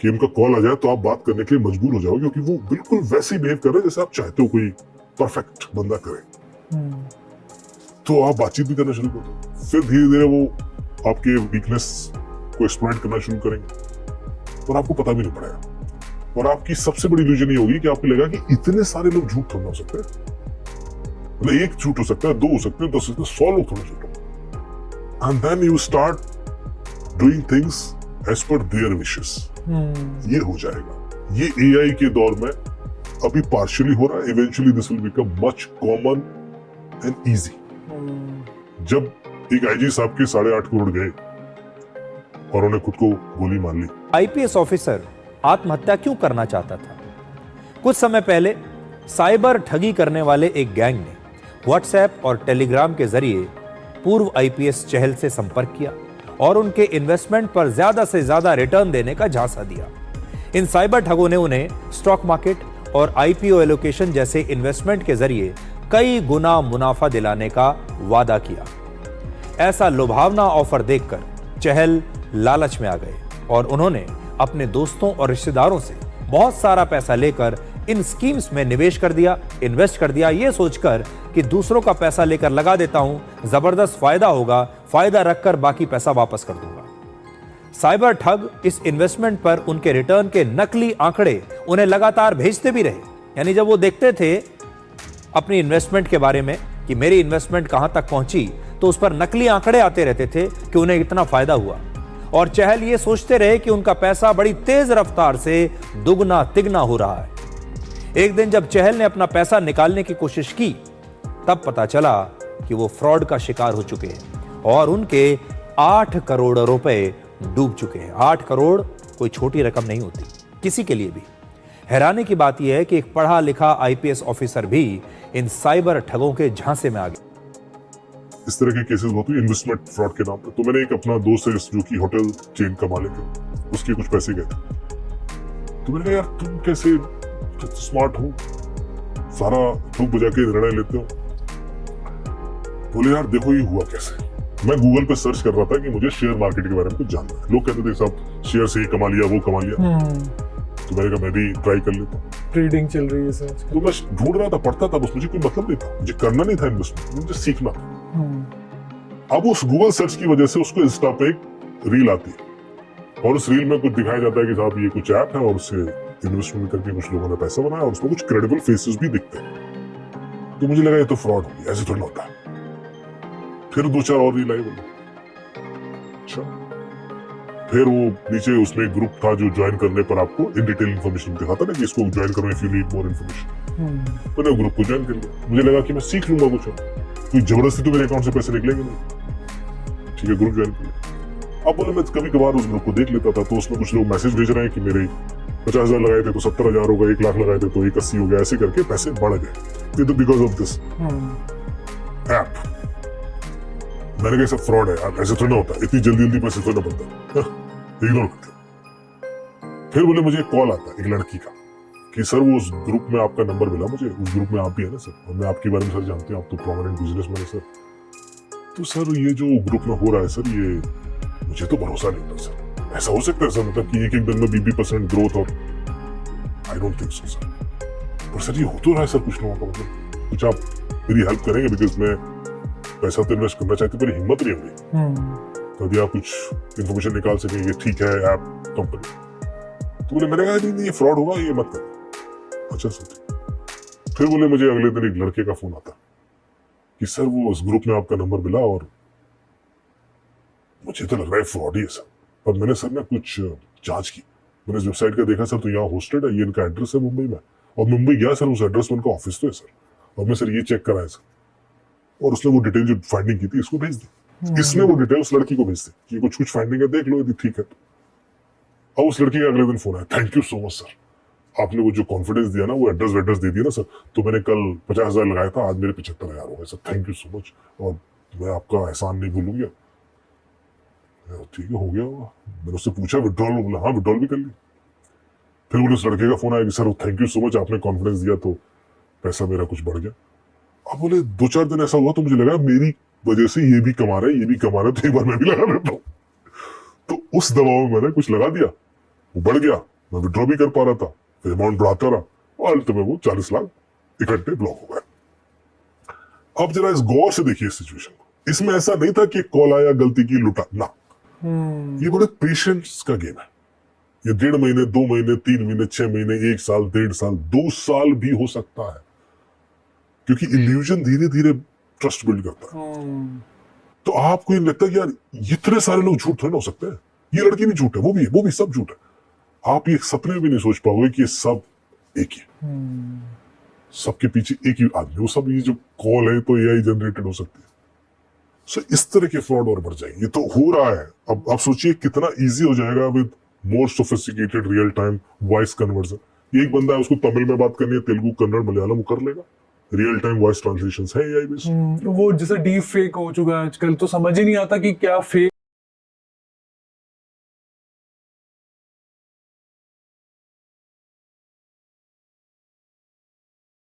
कि उनका कॉल आ जाए तो आप बात करने के लिए मजबूर हो जाओगे, क्योंकि वो बिल्कुल वैसे ही बिहेव कर रहे हैं जैसे आप चाहते हो कोई परफेक्ट बंदा करे। तो आप बातचीत भी करना शुरू कर दो, फिर धीरे धीरे वो आपके वीकनेस को एक्सप्लॉइट करना शुरू करेंगे और आपको पता भी नहीं पड़ेगा। और आपकी सबसे बड़ी इल्यूजन ये होगी कि आपको लगेगा कि इतने सारे लोग झूठ थोड़ा हो सकते हैं, मतलब एक झूठ हो सकता है, दो हो सकते हैं, 10 हो सकते हैं, 100 लोग थोड़ा झूठ हो। And then you start doing things as per their wishes. ये हो जाएगा। ये एआई के दौर में अभी पार्शियली हो रहा है, eventually this will become much common and easy. जब एक आईजी साहब के 8.5 करोड़ गए और उन्हें खुद को गोली मार ली। आईपीएस ऑफिसर आत्महत्या क्यों करना चाहता था? कुछ समय पहले साइबर ठगी करने वाले एक गैंग ने व्हाट्सएप और टेलीग्राम के जरिए पूर्व आईपीएस चहल से संपर्क किया और उनके इन्वेस्टमेंट पर ज्यादा से ज्यादा रिटर्न देने का झांसा दिया। इन साइबर ठगों ने उन्हें स्टॉक मार्केट और आईपीओ एलोकेशन जैसे इन्वेस्टमेंट के जरिए कई गुना मुनाफा दिलाने का वादा किया। ऐसा लुभावना ऑफर देखकर चहल लालच में आ गए और उन्होंने अपने दोस्तों और रिश्तेदारों से बहुत सारा पैसा लेकर इन स्कीम्स में निवेश कर दिया, इन्वेस्ट कर दिया, ये सोचकर कि दूसरों का पैसा लेकर लगा देता हूं, जबरदस्त फायदा होगा, फायदा रखकर बाकी पैसा वापस कर दूंगा। साइबर ठग इस इन्वेस्टमेंट पर उनके रिटर्न के नकली आंकड़े उन्हें लगातार भेजते भी रहे। यानी जब वो देखते थे अपनी इन्वेस्टमेंट के बारे में कि मेरी इन्वेस्टमेंट कहां तक पहुंची, तो उस पर नकली आंकड़े आते रहते थे कि उन्हें इतना फायदा हुआ। और चहल ये सोचते रहे कि उनका पैसा बड़ी तेज रफ्तार से दुगना तिगना हो रहा है। एक दिन जब चहल ने अपना पैसा निकालने की कोशिश की, तब पता चला कि वो फ्रॉड का शिकार हो चुके हैं और उनके 8 करोड़ रुपए डूब चुके हैं। 8 करोड़ कोई छोटी रकम नहीं होती किसी के लिए भी। हैरानी की बात यह है कि एक पढ़ा लिखा आईपीएस ऑफिसर भी इन साइबर ठगों के झांसे में आ गया। इस तरह के केसेस बहुत हुए इन्वेस्टमेंट फ्रॉड के नाम पे। तो मैंने एक अपना दोस्त है जो कि होटल चेन का मालिक है, उसके कुछ पैसे गए थे। तो मैंने कहा यार तुम कैसे स्मार्ट हो, सारा ठोक बजा के निर्णय लेते हो। बोले यार देखो ये हुआ कैसे। मैं गूगल पे सर्च कर रहा था कि मुझे शेयर मार्केट के बारे में कुछ जानना है। लोग कहते थे साहब शेयर से ही कमा लिया, वो कमा लिया। तो मैंने कहा मैं भी ट्राई कर लेता हूँ। ट्रेडिंग चल रही है सर। तो मैं ढूंढ रहा था, पढ़ता था, बस मुझे कोई मतलब नहीं था, मुझे करना नहीं था इन्वेस्टमेंट, मुझे सीखना था। अब उस गूगल सर्च की वजह से उसको इंस्टा पे एक रील आती है और उस रील में कुछ दिखाया जाता है कि साहब ये कुछ ऐप है और उससे इन्वेस्टमेंट करके कुछ लोगों ने पैसा बनाया और उसमें कुछ क्रेडिबल फेसेस भी दिखते हैं। तो मुझे लगा ये तो फ्रॉड होगी, ऐसे थोड़ा होता है। फिर 2-4 और रील आई, बोले अच्छा। फिर वो नीचे उसमें एक ग्रुप था जो ज्वाइन करने पर आपको इन डिटेल इन्फॉर्मेशन दिखाता ना कि इसको ज्वाइन करो if you need more information. मैंने ग्रुप को ज्वाइन कर लिया। मुझे लगा कि मैं सीख लूंगा कुछ, कोई जबरदस्ती तो मेरे अकाउंट से पैसे निकलेंगे नहीं। ठीक है, ग्रुप ज्वाइन कर लिया। अब बोले मैं कभी कभार उस ग्रुप को देख लेता था, तो उसमें कुछ लोग मैसेज भेज रहे हैं कि मेरे 50,000 लगाए थे तो 70,000 हो गए, 1 लाख लगाए थे तो 180 हो गया, ऐसे करके पैसे बढ़ गए। ये तो बिकॉज ऑफ दिस ऐप। मैंने कहा सब फ्रॉड है यार, ऐसे थोड़ा होता है, इतनी जल्दी जल्दी पैसे थोड़ा बनता है, इग्नोर करते। फिर बोले मुझे कॉल आता एक लड़की का कि सर वो उस ग्रुप में आपका नंबर मिला मुझे, उस ग्रुप में आप भी है ना सर, और मैं आपके बारे में सर जानते हैं, आप तो प्रोमिनेंट बिजनेसमैन है सर। तो सर ये जो ग्रुप में हो रहा है सर, ये मुझे तो भरोसा नहीं था सर, ऐसा हो सकता है सर, मतलब कि एक दिन में 20% ग्रोथ, और I don't think so sir. पर सर ये हो तो रहा है सर कुछ लोगों का, मतलब कुछ आप मेरी हेल्प करेंगे, बिकॉज मैं पैसा तो इन्वेस्ट करना चाहती, मेरी हिम्मत नहीं होगी। तो यदि आप कुछ इन्फॉर्मेशन निकाल सकेंगे, ठीक है ऐप कंपनी। तो बोले मैंने कहा नहीं ये फ्रॉड होगा, ये मत कर। अच्छा सर। फिर बोले मुझे अगले दिन एक लड़के का फोन आता कि सर वो उस ग्रुप में आपका नंबर मिला और मुझे तो लग रहा है फ्रॉड ही है सर, पर मैंने सर ना कुछ जांच की, मैंने इस वेबसाइट का देखा सर, तो यहाँ होस्टेड है, ये इनका एड्रेस है मुंबई में, और मुंबई गया सर, उस एड्रेस में उनका ऑफिस तो है सर, और मैं सर ये चेक कराया सर, और उसने वो डिटेल जो फाइंडिंग की थी इसको भेज दी। इसने वो डिटेल उस लड़की को भेज दी कि कुछ फाइंडिंग है, देख लो यदि ठीक है तो। अब उस लड़की का अगले दिन फोन आया, thank you so much sir, आपने वो जो कॉन्फिडेंस दिया ना, वो एड्रेस दे दिया ना सर, तो मैंने कल 50,000 लगाया था, आज मेरे 75,000 हो गए sir, thank you so much, और मैं आपका एहसान नहीं भूलूंगा। ठीक है, हो गया होगा। मैंने उससे पूछा विड्रॉल, बोला हाँ विड्रॉल भी कर ली। फिर बोले उस लड़के का फोन आया कि sir thank you so much, आपने कॉन्फिडेंस दिया तो पैसा मेरा कुछ बढ़ गया। अब बोले 2-4 दिन ऐसा हुआ तो मुझे लगा मेरी वजह से ये भी कमा रहा है, ये भी कमा रहा है, तो एक बार मैं भी लगा देता हूँ। तो उस दबाव में मैंने कुछ लगा दिया, वो बढ़ गया, मैं विड्रॉ भी कर पा रहा था, फिर अमाउंट बढ़ाता रहा और अंत में वो 40 लाख इकट्ठे ब्लॉक हो गए। अब जरा इस गौर से देखिए इस सिचुएशन को। इसमें ऐसा नहीं था कि कॉल आया, गलती की, लुटा ना। ये बड़े पेशेंस का गेम है। ये 1.5 महीने, 2 महीने, 3 महीने, 6 महीने, 1 साल, 1.5 साल, 2 साल भी हो सकता है, क्योंकि इल्यूजन धीरे धीरे ट्रस्ट बिल्ड करता है। तो आपको ये लगता है कि यार इतने सारे लोग झूठ थोड़े ना हो सकते हैं, ये लड़की भी झूठ है, वो भी सब झूठ है। आप ये सपने में भी नहीं सोच पाओगे कि ये सब एक ही, सबके पीछे एक ही आदमी, वो सब ये जो कॉल है तो एआई जनरेटेड हो सकती है। सो इस तरह के फ्रॉड और बढ़ जाएंगे। ये तो हो रहा है। अब आप सोचिए कितना इजी हो जाएगा with more sophisticated real time voice conversion. एक बंदा है, उसको तमिल में बात करनी है, तेलुगु, कन्नड़, मलयालम, वो कर लेगा। रियल टाइम वॉइस ट्रांसलेशन है एआई बेस्ड। वो जैसे डीप फेक हो चुका है आजकल, तो समझ ही नहीं आता कि क्या फेक